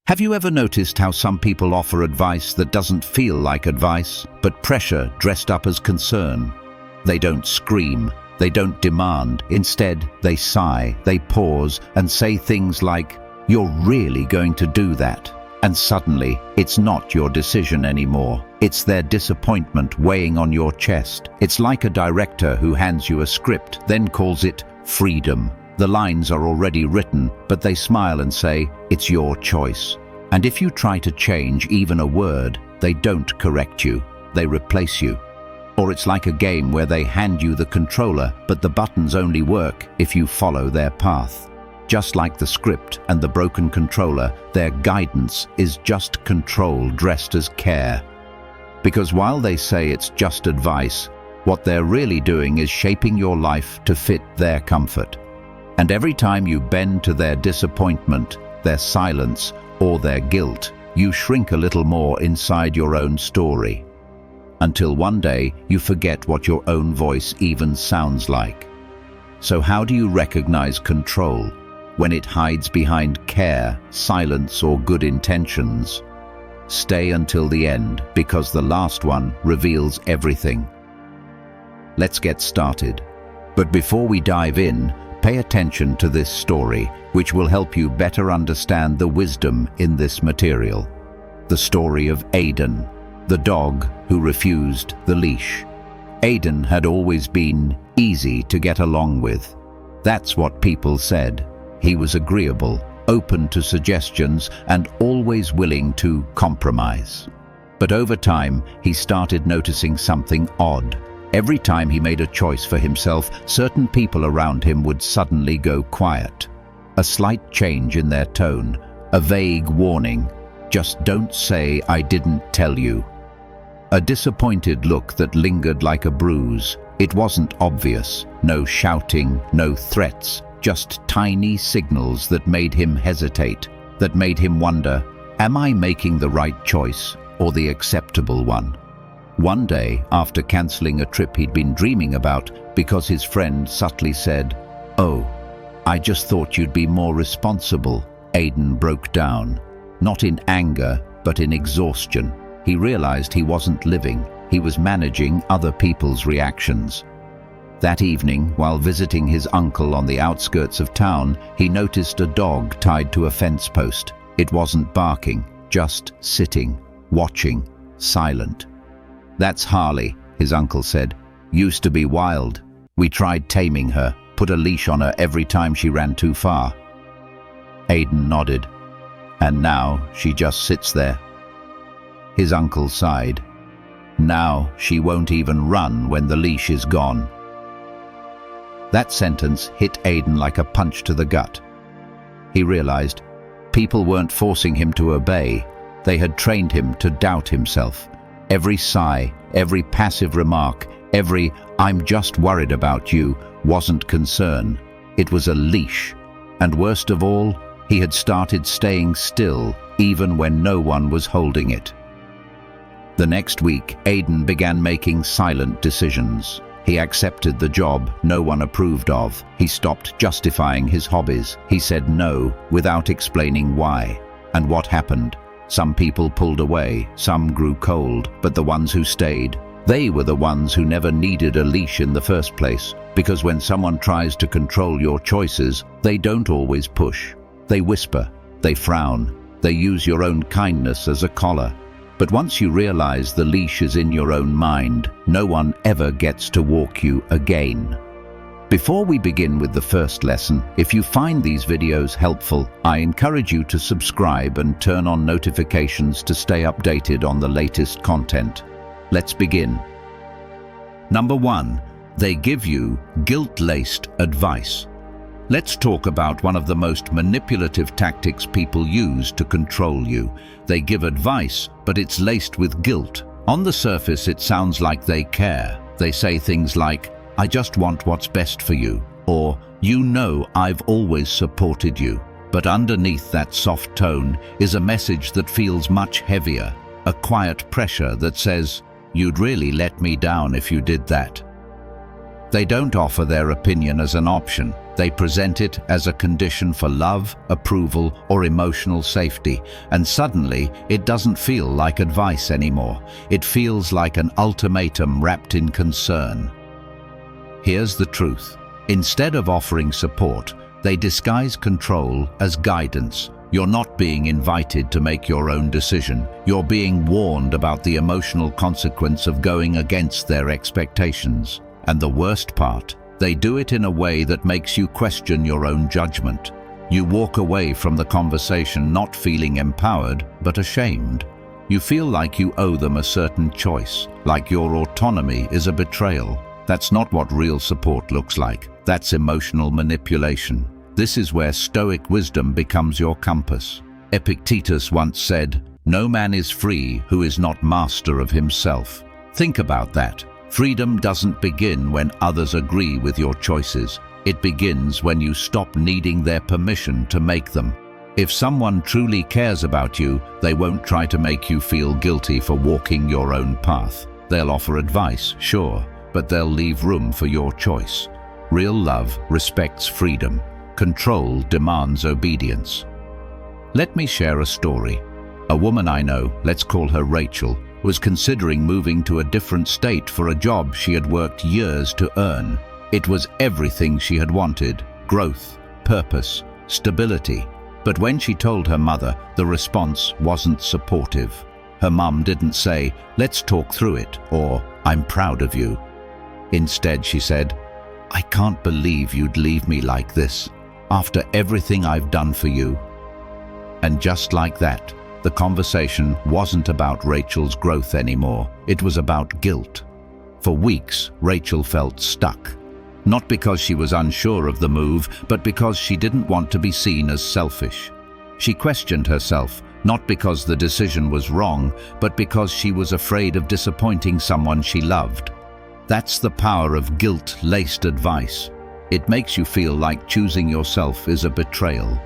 Have you ever noticed how some people offer advice that doesn't feel like advice, but pressure dressed up as concern? They don't scream, they don't demand. Instead, they sigh, they pause, and say things like, "You're really going to do that?" And suddenly, it's not your decision anymore. It's their disappointment weighing on your chest. It's like a director who hands you a script, then calls it freedom. The lines are already written, but they smile and say, "It's your choice." And if you try to change even a word, they don't correct you, they replace you. Or it's like a game where they hand you the controller, but the buttons only work if you follow their path. Just like the script and the broken controller, their guidance is just control dressed as care. Because while they say it's just advice, what they're really doing is shaping your life to fit their comfort. And every time you bend to their disappointment, their silence, or their guilt, you shrink a little more inside your own story. Until one day, you forget what your own voice even sounds like. So how do you recognize control when it hides behind care, silence, or good intentions? Stay until the end, because the last one reveals everything. Let's get started. But before we dive in, pay attention to this story, which will help you better understand the wisdom in this material. The story of Aiden, the dog who refused the leash. Aiden had always been easy to get along with. That's what people said. He was agreeable, open to suggestions, and always willing to compromise. But over time, he started noticing something odd. Every time he made a choice for himself, certain people around him would suddenly go quiet. A slight change in their tone, a vague warning, "Just don't say I didn't tell you." A disappointed look that lingered like a bruise. It wasn't obvious, no shouting, no threats, just tiny signals that made him hesitate, that made him wonder, am I making the right choice or the acceptable one? One day, after cancelling a trip he'd been dreaming about because his friend subtly said, "Oh, I just thought you'd be more responsible," Aiden broke down. Not in anger, but in exhaustion. He realized he wasn't living, he was managing other people's reactions. That evening, while visiting his uncle on the outskirts of town, he noticed a dog tied to a fence post. It wasn't barking, just sitting, watching, silent. "That's Harley," his uncle said. "Used to be wild. We tried taming her, put a leash on her every time she ran too far." Aiden nodded. "And now she just sits there." His uncle sighed. "Now she won't even run when the leash is gone." That sentence hit Aiden like a punch to the gut. He realized people weren't forcing him to obey. They had trained him to doubt himself. Every sigh, every passive remark, every "I'm just worried about you" wasn't concern. It was a leash. And worst of all, he had started staying still, even when no one was holding it. The next week, Aiden began making silent decisions. He accepted the job no one approved of. He stopped justifying his hobbies. He said no without explaining why. And what happened? Some people pulled away, some grew cold, but the ones who stayed, they were the ones who never needed a leash in the first place. Because when someone tries to control your choices, they don't always push. They whisper, they frown, they use your own kindness as a collar. But once you realize the leash is in your own mind, no one ever gets to walk you again. Before we begin with the first lesson, if you find these videos helpful, I encourage you to subscribe and turn on notifications to stay updated on the latest content. Let's begin. Number 1. They give you guilt-laced advice. Let's talk about one of the most manipulative tactics people use to control you. They give advice, but it's laced with guilt. On the surface, it sounds like they care. They say things like, "I just want what's best for you," or "You know I've always supported you." But underneath that soft tone is a message that feels much heavier, a quiet pressure that says, "You'd really let me down if you did that." They don't offer their opinion as an option. They present it as a condition for love, approval, or emotional safety, and suddenly it doesn't feel like advice anymore. It feels like an ultimatum wrapped in concern. Here's the truth. Instead of offering support, they disguise control as guidance. You're not being invited to make your own decision. You're being warned about the emotional consequence of going against their expectations. And the worst part, they do it in a way that makes you question your own judgment. You walk away from the conversation not feeling empowered, but ashamed. You feel like you owe them a certain choice, like your autonomy is a betrayal. That's not what real support looks like. That's emotional manipulation. This is where Stoic wisdom becomes your compass. Epictetus once said, "No man is free who is not master of himself." Think about that. Freedom doesn't begin when others agree with your choices. It begins when you stop needing their permission to make them. If someone truly cares about you, they won't try to make you feel guilty for walking your own path. They'll offer advice, sure, but they'll leave room for your choice. Real love respects freedom. Control demands obedience. Let me share a story. A woman I know, let's call her Rachel, was considering moving to a different state for a job she had worked years to earn. It was everything she had wanted: growth, purpose, stability. But when she told her mother, the response wasn't supportive. Her mum didn't say, "Let's talk through it," or "I'm proud of you." Instead, she said, "I can't believe you'd leave me like this, after everything I've done for you." And just like that, the conversation wasn't about Rachel's growth anymore. It was about guilt. For weeks, Rachel felt stuck. Not because she was unsure of the move, but because she didn't want to be seen as selfish. She questioned herself, not because the decision was wrong, but because she was afraid of disappointing someone she loved. That's the power of guilt-laced advice. It makes you feel like choosing yourself is a betrayal.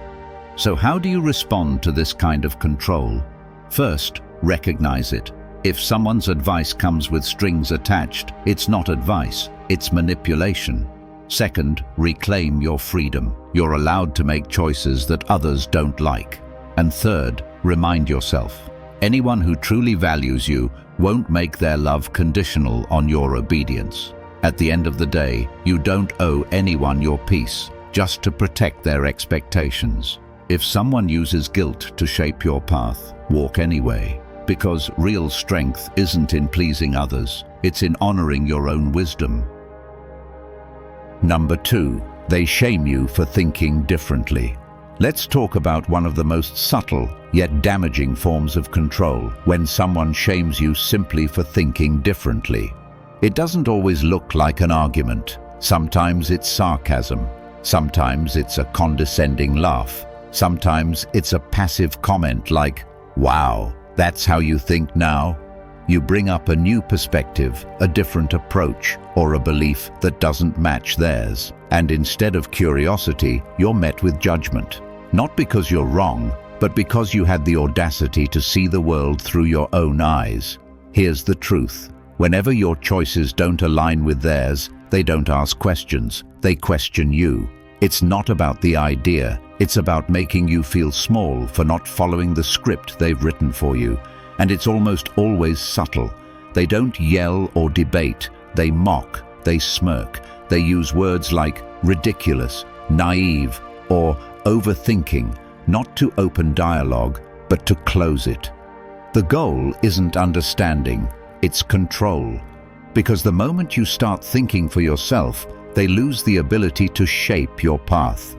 So how do you respond to this kind of control? First, recognize it. If someone's advice comes with strings attached, it's not advice, it's manipulation. Second, reclaim your freedom. You're allowed to make choices that others don't like. And third, remind yourself, anyone who truly values you won't make their love conditional on your obedience. At the end of the day, you don't owe anyone your peace, just to protect their expectations. If someone uses guilt to shape your path, walk anyway, because real strength isn't in pleasing others, it's in honoring your own wisdom. Number 2, they shame you for thinking differently. Let's talk about one of the most subtle yet damaging forms of control, when someone shames you simply for thinking differently. It doesn't always look like an argument. Sometimes it's sarcasm. Sometimes it's a condescending laugh. Sometimes it's a passive comment like, "Wow, that's how you think now?" You bring up a new perspective, a different approach, or a belief that doesn't match theirs. And instead of curiosity, you're met with judgment. Not because you're wrong, but because you had the audacity to see the world through your own eyes. Here's the truth. Whenever your choices don't align with theirs, they don't ask questions, they question you. It's not about the idea, it's about making you feel small for not following the script they've written for you. And it's almost always subtle. They don't yell or debate, they mock, they smirk. They use words like ridiculous, naive, or overthinking, not to open dialogue, but to close it. The goal isn't understanding, it's control. Because the moment you start thinking for yourself, they lose the ability to shape your path.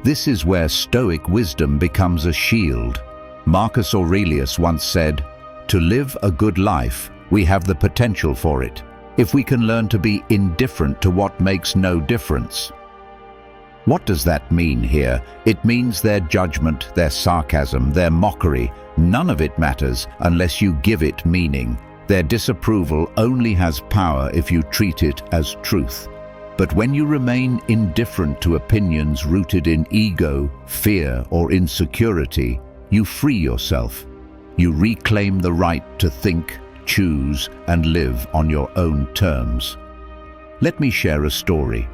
This is where Stoic wisdom becomes a shield. Marcus Aurelius once said, "To live a good life, we have the potential for it, if we can learn to be indifferent to what makes no difference." What does that mean here? It means their judgment, their sarcasm, their mockery, none of it matters unless you give it meaning. Their disapproval only has power if you treat it as truth. But when you remain indifferent to opinions rooted in ego, fear, or insecurity, you free yourself. You reclaim the right to think, choose, and live on your own terms. Let me share a story.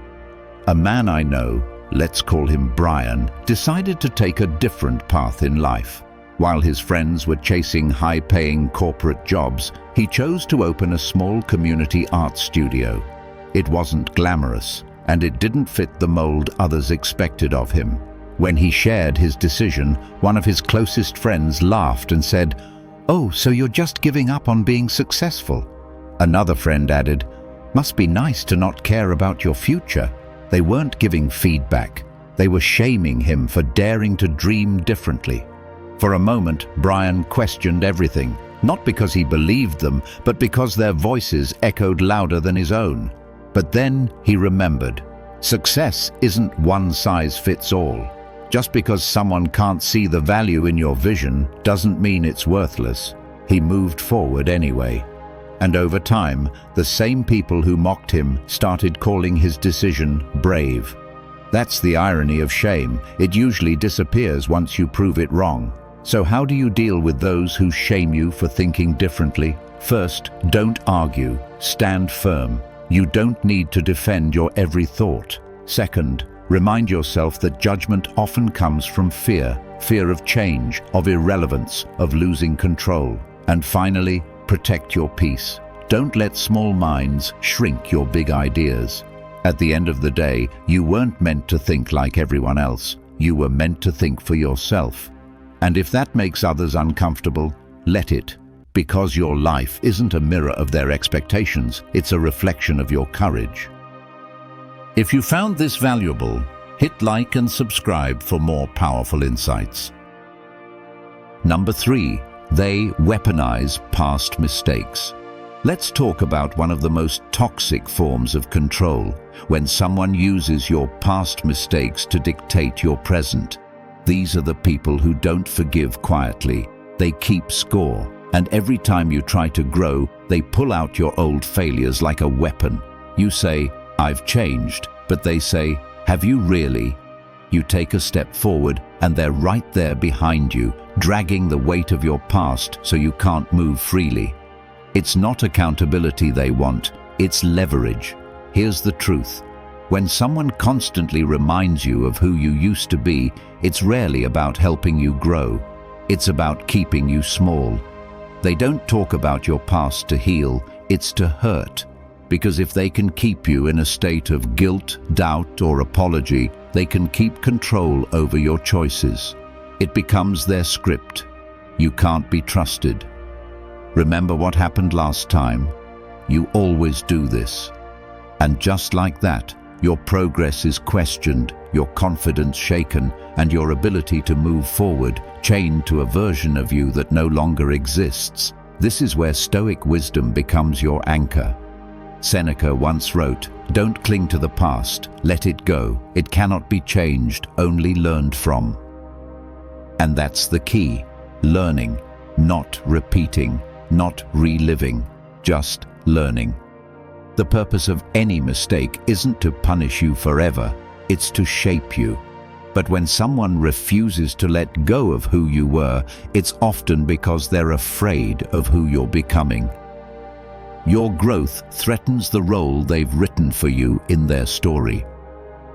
A man I know, let's call him Brian, decided to take a different path in life. While his friends were chasing high-paying corporate jobs, he chose to open a small community art studio. It wasn't glamorous, and it didn't fit the mold others expected of him. When he shared his decision, one of his closest friends laughed and said, "Oh, so you're just giving up on being successful?" Another friend added, "Must be nice to not care about your future." They weren't giving feedback. They were shaming him for daring to dream differently. For a moment, Brian questioned everything, not because he believed them, but because their voices echoed louder than his own. But then he remembered, success isn't one size fits all. Just because someone can't see the value in your vision doesn't mean it's worthless. He moved forward anyway. And over time, the same people who mocked him started calling his decision brave. That's the irony of shame. It usually disappears once you prove it wrong. So how do you deal with those who shame you for thinking differently? First, don't argue. Stand firm. You don't need to defend your every thought. Second, remind yourself that judgment often comes from fear of change, of irrelevance, of losing control. And finally, protect your peace. Don't let small minds shrink your big ideas. At the end of the day, you weren't meant to think like everyone else. You were meant to think for yourself. And if that makes others uncomfortable, let it. Because your life isn't a mirror of their expectations, it's a reflection of your courage. If you found this valuable, hit like and subscribe for more powerful insights. Number 3, they weaponize past mistakes. Let's talk about one of the most toxic forms of control, when someone uses your past mistakes to dictate your present. These are the people who don't forgive quietly. They keep score, and every time you try to grow, they pull out your old failures like a weapon. You say, "I've changed," but they say, "Have you really?" You take a step forward, and they're right there behind you, dragging the weight of your past so you can't move freely. It's not accountability they want, it's leverage. Here's the truth. When someone constantly reminds you of who you used to be, it's rarely about helping you grow. It's about keeping you small. They don't talk about your past to heal, it's to hurt. Because if they can keep you in a state of guilt, doubt, or apology, they can keep control over your choices. It becomes their script. You can't be trusted. Remember what happened last time? You always do this. And just like that, your progress is questioned, your confidence shaken, and your ability to move forward chained to a version of you that no longer exists. This is where Stoic wisdom becomes your anchor. Seneca once wrote, "Don't cling to the past, let it go. It cannot be changed, only learned from." And that's the key. Learning, not repeating, not reliving, just learning. The purpose of any mistake isn't to punish you forever, it's to shape you. But when someone refuses to let go of who you were, it's often because they're afraid of who you're becoming. Your growth threatens the role they've written for you in their story.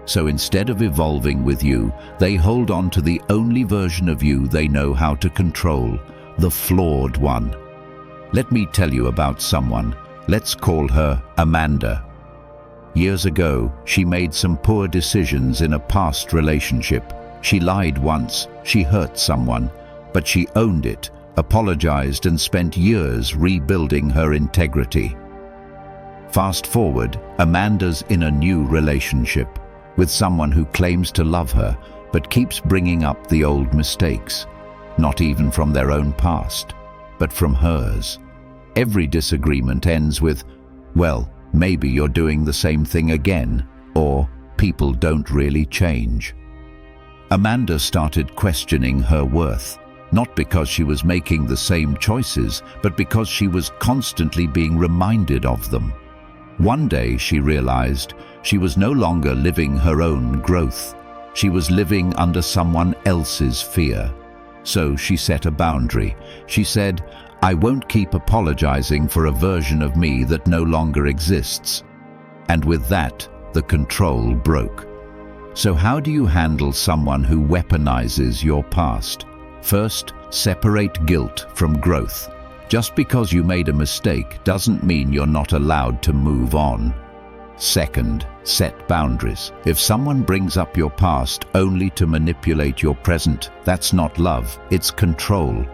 So instead of evolving with you, they hold on to the only version of you they know how to control, the flawed one. Let me tell you about someone. Let's call her Amanda. Years ago, she made some poor decisions in a past relationship. She lied once, she hurt someone, but she owned it, apologized, and spent years rebuilding her integrity. Fast forward, Amanda's in a new relationship with someone who claims to love her, but keeps bringing up the old mistakes, not even from their own past, but from hers. Every disagreement ends with, "Well, maybe you're doing the same thing again," or "People don't really change." Amanda started questioning her worth, not because she was making the same choices, but because she was constantly being reminded of them. One day she realized she was no longer living her own growth. She was living under someone else's fear. So she set a boundary. She said, "I won't keep apologizing for a version of me that no longer exists." And with that, the control broke. So how do you handle someone who weaponizes your past? First, separate guilt from growth. Just because you made a mistake doesn't mean you're not allowed to move on. Second, set boundaries. If someone brings up your past only to manipulate your present, that's not love, it's control.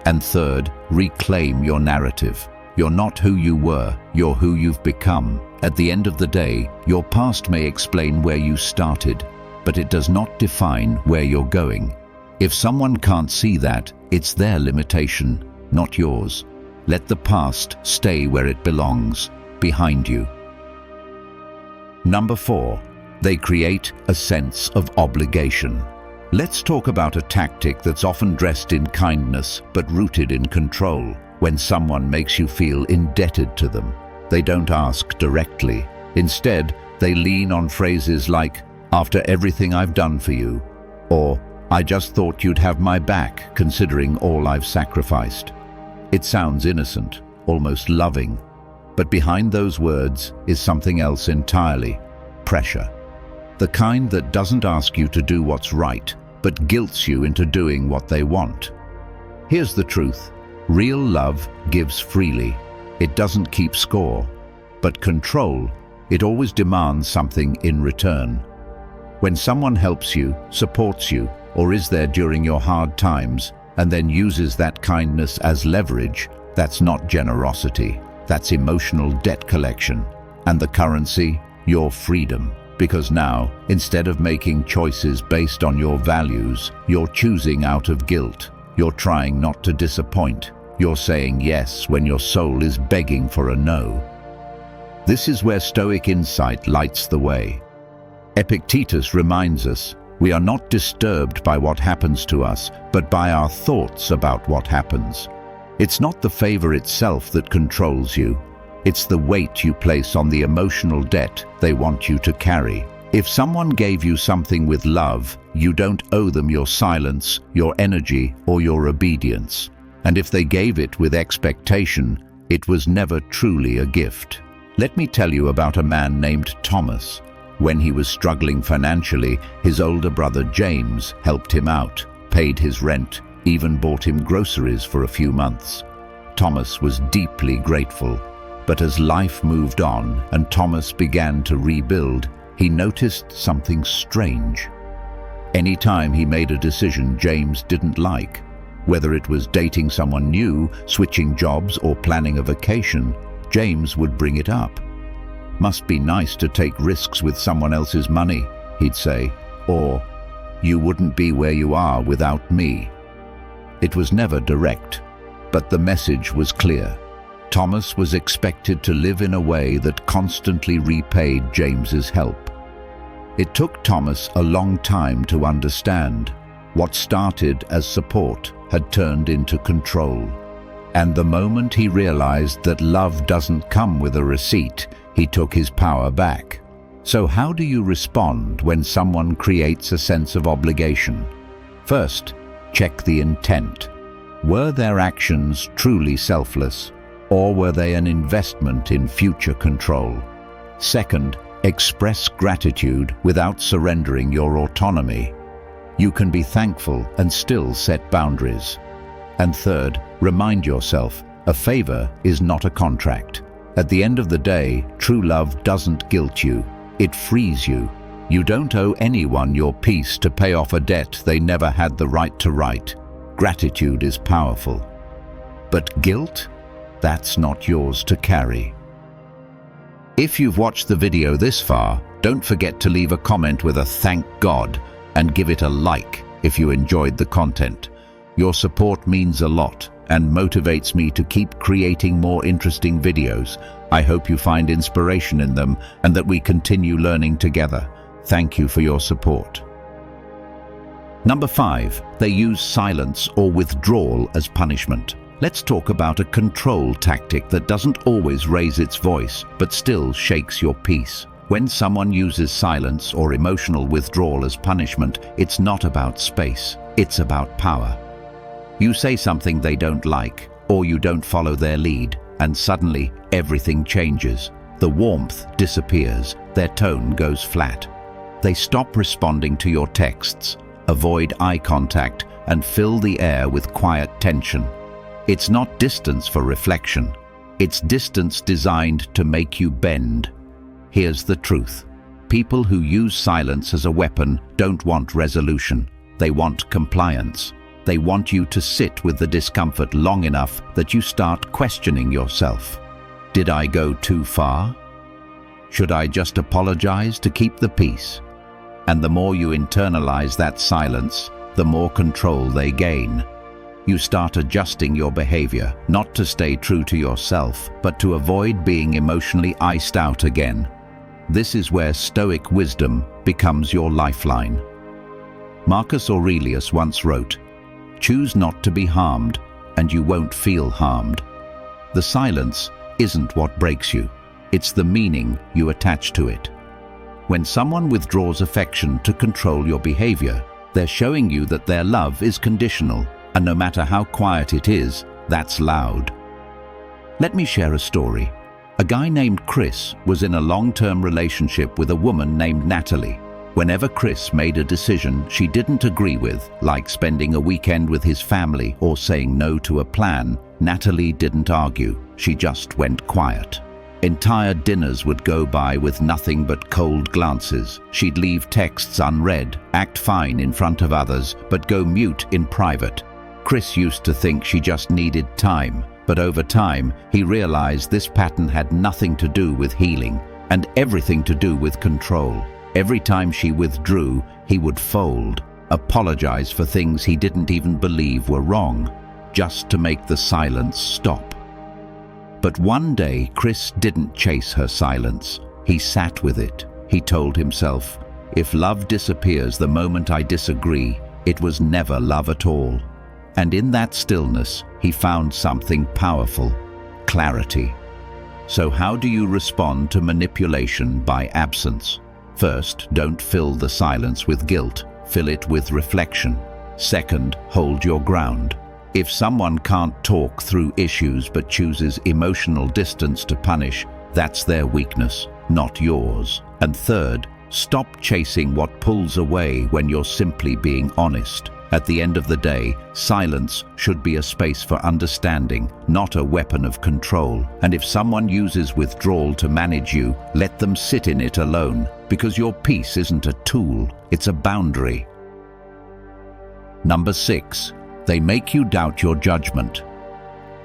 And third, reclaim your narrative. You're not who you were, you're who you've become. At the end of the day, your past may explain where you started, but it does not define where you're going. If someone can't see that, it's their limitation, not yours. Let the past stay where it belongs, behind you. Number 4, they create a sense of obligation. Let's talk about a tactic that's often dressed in kindness but rooted in control. When someone makes you feel indebted to them, they don't ask directly. Instead, they lean on phrases like, "After everything I've done for you," or "I just thought you'd have my back considering all I've sacrificed." It sounds innocent, almost loving, but behind those words is something else entirely: pressure. The kind that doesn't ask you to do what's right, but guilts you into doing what they want. Here's the truth: real love gives freely. It doesn't keep score. But control, it always demands something in return. When someone helps you, supports you, or is there during your hard times, and then uses that kindness as leverage, that's not generosity. That's emotional debt collection. And the currency? Your freedom. Because now, instead of making choices based on your values, you're choosing out of guilt. You're trying not to disappoint. You're saying yes when your soul is begging for a no. This is where Stoic insight lights the way. Epictetus reminds us, we are not disturbed by what happens to us, but by our thoughts about what happens. It's not the favor itself that controls you. It's the weight you place on the emotional debt they want you to carry. If someone gave you something with love, you don't owe them your silence, your energy, or your obedience. And if they gave it with expectation, it was never truly a gift. Let me tell you about a man named Thomas. When he was struggling financially, his older brother James helped him out, paid his rent, even bought him groceries for a few months. Thomas was deeply grateful. But as life moved on and Thomas began to rebuild, he noticed something strange. Anytime he made a decision James didn't like, whether it was dating someone new, switching jobs, or planning a vacation, James would bring it up. "Must be nice to take risks with someone else's money," he'd say, or "You wouldn't be where you are without me." It was never direct, but the message was clear. Thomas was expected to live in a way that constantly repaid James's help. It took Thomas a long time to understand. What started as support had turned into control. And the moment he realized that love doesn't come with a receipt, he took his power back. So how do you respond when someone creates a sense of obligation? First, check the intent. Were their actions truly selfless? Or were they an investment in future control? Second, express gratitude without surrendering your autonomy. You can be thankful and still set boundaries. And third, remind yourself, a favor is not a contract. At the end of the day, true love doesn't guilt you, it frees you. You don't owe anyone your peace to pay off a debt they never had the right to write. Gratitude is powerful. But guilt? That's not yours to carry. If you've watched the video this far, don't forget to leave a comment with a "thank God" and give it a like if you enjoyed the content. Your support means a lot and motivates me to keep creating more interesting videos. I hope you find inspiration in them and that we continue learning together. Thank you for your support. Number 5, they use silence or withdrawal as punishment. Let's talk about a control tactic that doesn't always raise its voice, but still shakes your peace. When someone uses silence or emotional withdrawal as punishment, it's not about space, it's about power. You say something they don't like, or you don't follow their lead, and suddenly everything changes. The warmth disappears, their tone goes flat. They stop responding to your texts, avoid eye contact, and fill the air with quiet tension. It's not distance for reflection. It's distance designed to make you bend. Here's the truth. People who use silence as a weapon don't want resolution. They want compliance. They want you to sit with the discomfort long enough that you start questioning yourself. Did I go too far? Should I just apologize to keep the peace? And the more you internalize that silence, the more control they gain. You start adjusting your behavior, not to stay true to yourself, but to avoid being emotionally iced out again. This is where Stoic wisdom becomes your lifeline. Marcus Aurelius once wrote, "Choose not to be harmed, and you won't feel harmed." The silence isn't what breaks you, it's the meaning you attach to it. When someone withdraws affection to control your behavior, they're showing you that their love is conditional, and no matter how quiet it is, that's loud. Let me share a story. A guy named Chris was in a long-term relationship with a woman named Natalie. Whenever Chris made a decision she didn't agree with, like spending a weekend with his family or saying no to a plan, Natalie didn't argue, she just went quiet. Entire dinners would go by with nothing but cold glances. She'd leave texts unread, act fine in front of others, but go mute in private. Chris used to think she just needed time, but over time, he realized this pattern had nothing to do with healing and everything to do with control. Every time she withdrew, he would fold, apologize for things he didn't even believe were wrong, just to make the silence stop. But one day, Chris didn't chase her silence. He sat with it. He told himself, if love disappears the moment I disagree, it was never love at all. And in that stillness, he found something powerful: clarity. So how do you respond to manipulation by absence? First, don't fill the silence with guilt. Fill it with reflection. Second, hold your ground. If someone can't talk through issues but chooses emotional distance to punish, that's their weakness, not yours. And third, stop chasing what pulls away when you're simply being honest. At the end of the day, silence should be a space for understanding, not a weapon of control. And if someone uses withdrawal to manage you, let them sit in it alone, because your peace isn't a tool, it's a boundary. Number 6. They make you doubt your judgment.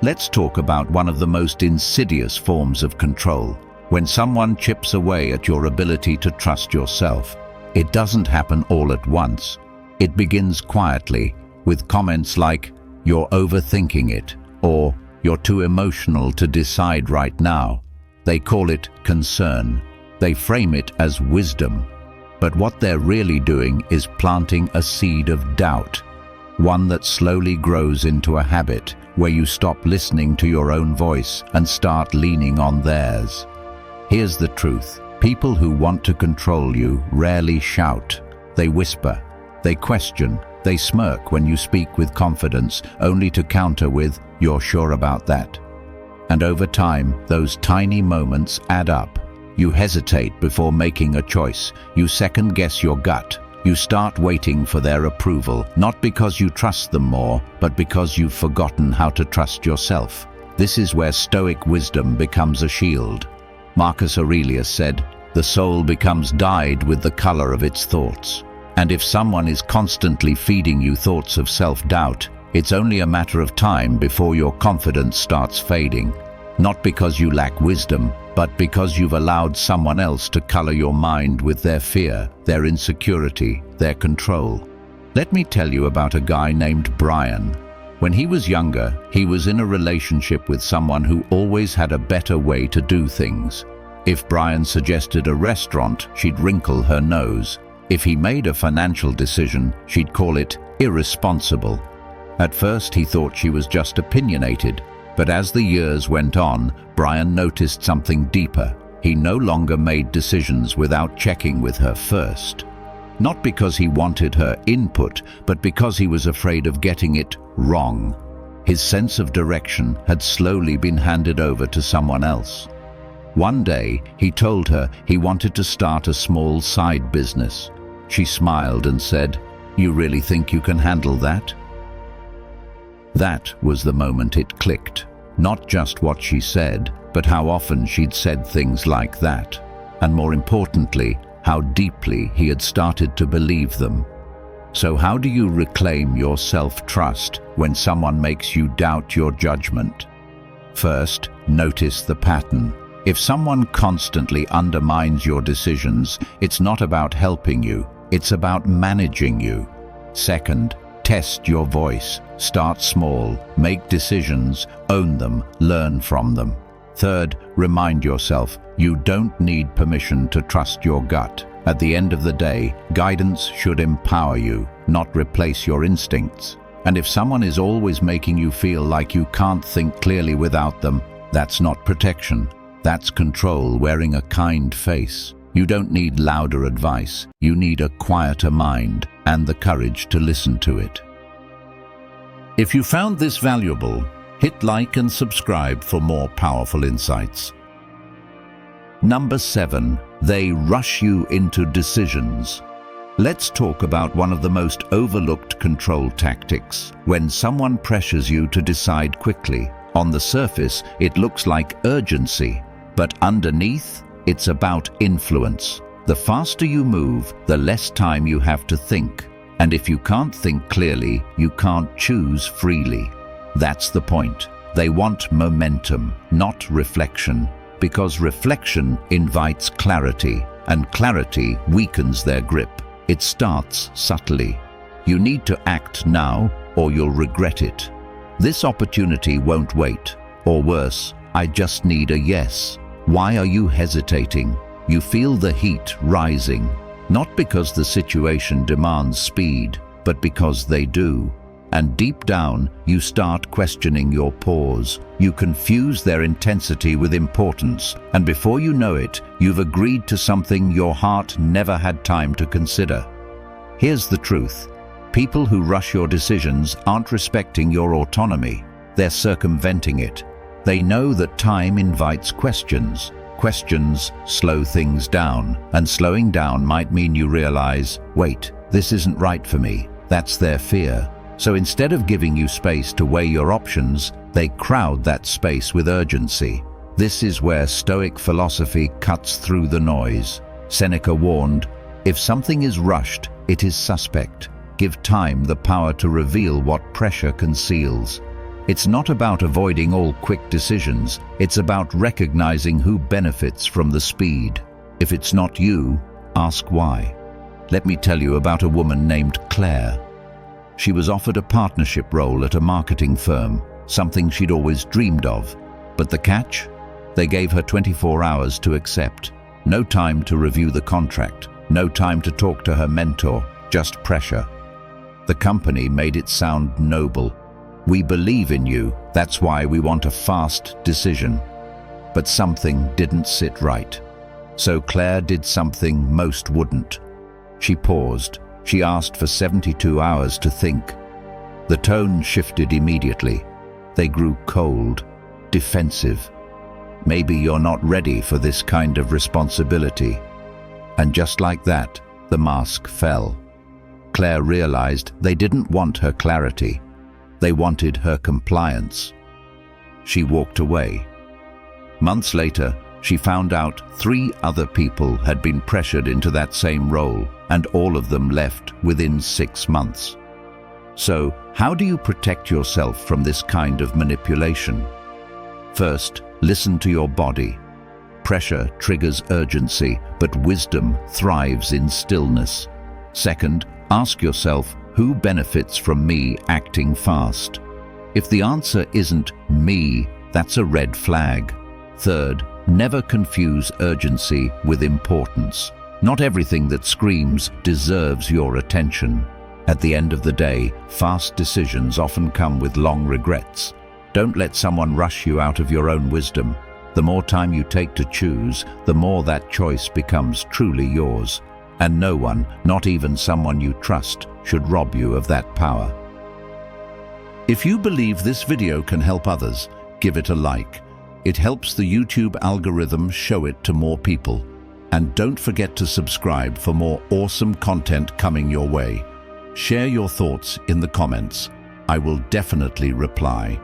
Let's talk about one of the most insidious forms of control. When someone chips away at your ability to trust yourself, it doesn't happen all at once. It begins quietly, with comments like, "You're overthinking it," or "You're too emotional to decide right now." They call it concern. They frame it as wisdom. But what they're really doing is planting a seed of doubt, one that slowly grows into a habit where you stop listening to your own voice and start leaning on theirs. Here's the truth. People who want to control you rarely shout. They whisper. They question. They smirk when you speak with confidence, only to counter with, "You're sure about that?" And over time, those tiny moments add up. You hesitate before making a choice. You second-guess your gut. You start waiting for their approval, not because you trust them more, but because you've forgotten how to trust yourself. This is where Stoic wisdom becomes a shield. Marcus Aurelius said, "The soul becomes dyed with the color of its thoughts." And if someone is constantly feeding you thoughts of self-doubt, it's only a matter of time before your confidence starts fading. Not because you lack wisdom, but because you've allowed someone else to color your mind with their fear, their insecurity, their control. Let me tell you about a guy named Brian. When he was younger, he was in a relationship with someone who always had a better way to do things. If Brian suggested a restaurant, she'd wrinkle her nose. If he made a financial decision, she'd call it irresponsible. At first, he thought she was just opinionated, but as the years went on, Brian noticed something deeper. He no longer made decisions without checking with her first. Not because he wanted her input, but because he was afraid of getting it wrong. His sense of direction had slowly been handed over to someone else. One day, he told her he wanted to start a small side business. She smiled and said, "You really think you can handle that?" That was the moment it clicked. Not just what she said, but how often she'd said things like that. And more importantly, how deeply he had started to believe them. So how do you reclaim your self-trust when someone makes you doubt your judgment? First, notice the pattern. If someone constantly undermines your decisions, it's not about helping you, it's about managing you. Second, test your voice. Start small, make decisions, own them, learn from them. Third, remind yourself, you don't need permission to trust your gut. At the end of the day, guidance should empower you, not replace your instincts. And if someone is always making you feel like you can't think clearly without them, that's not protection. That's control wearing a kind face. You don't need louder advice. You need a quieter mind and the courage to listen to it. If you found this valuable, hit like and subscribe for more powerful insights. Number 7, they rush you into decisions. Let's talk about one of the most overlooked control tactics, when someone pressures you to decide quickly. On the surface, it looks like urgency, but underneath, it's about influence. The faster you move, the less time you have to think. And if you can't think clearly, you can't choose freely. That's the point. They want momentum, not reflection, because reflection invites clarity, and clarity weakens their grip. It starts subtly. You need to act now, or you'll regret it. This opportunity won't wait. Or worse, I just need a yes. Why are you hesitating? You feel the heat rising, not because the situation demands speed, but because they do. And deep down, you start questioning your pause. You confuse their intensity with importance, and before you know it, you've agreed to something your heart never had time to consider. Here's the truth. People who rush your decisions aren't respecting your autonomy. They're circumventing it. They know that time invites questions. Questions slow things down, and slowing down might mean you realize, wait, this isn't right for me. That's their fear. So instead of giving you space to weigh your options, they crowd that space with urgency. This is where Stoic philosophy cuts through the noise. Seneca warned, if something is rushed, it is suspect. Give time the power to reveal what pressure conceals. It's not about avoiding all quick decisions, it's about recognizing who benefits from the speed. If it's not you, ask why. Let me tell you about a woman named Claire. She was offered a partnership role at a marketing firm, something she'd always dreamed of. But the catch? They gave her 24 hours to accept. No time to review the contract, no time to talk to her mentor, just pressure. The company made it sound noble. We believe in you, that's why we want a fast decision. But something didn't sit right. So Claire did something most wouldn't. She paused. She asked for 72 hours to think. The tone shifted immediately. They grew cold, defensive. Maybe you're not ready for this kind of responsibility. And just like that, the mask fell. Claire realized they didn't want her clarity. They wanted her compliance. She walked away. Months later, she found out 3 other people had been pressured into that same role, and all of them left within 6 months. So, how do you protect yourself from this kind of manipulation? First, listen to your body. Pressure triggers urgency, but wisdom thrives in stillness. Second, ask yourself, who benefits from me acting fast? If the answer isn't me, that's a red flag. Third, never confuse urgency with importance. Not everything that screams deserves your attention. At the end of the day, fast decisions often come with long regrets. Don't let someone rush you out of your own wisdom. The more time you take to choose, the more that choice becomes truly yours. And no one, not even someone you trust, should rob you of that power. If you believe this video can help others, give it a like. It helps the YouTube algorithm show it to more people. And don't forget to subscribe for more awesome content coming your way. Share your thoughts in the comments. I will definitely reply.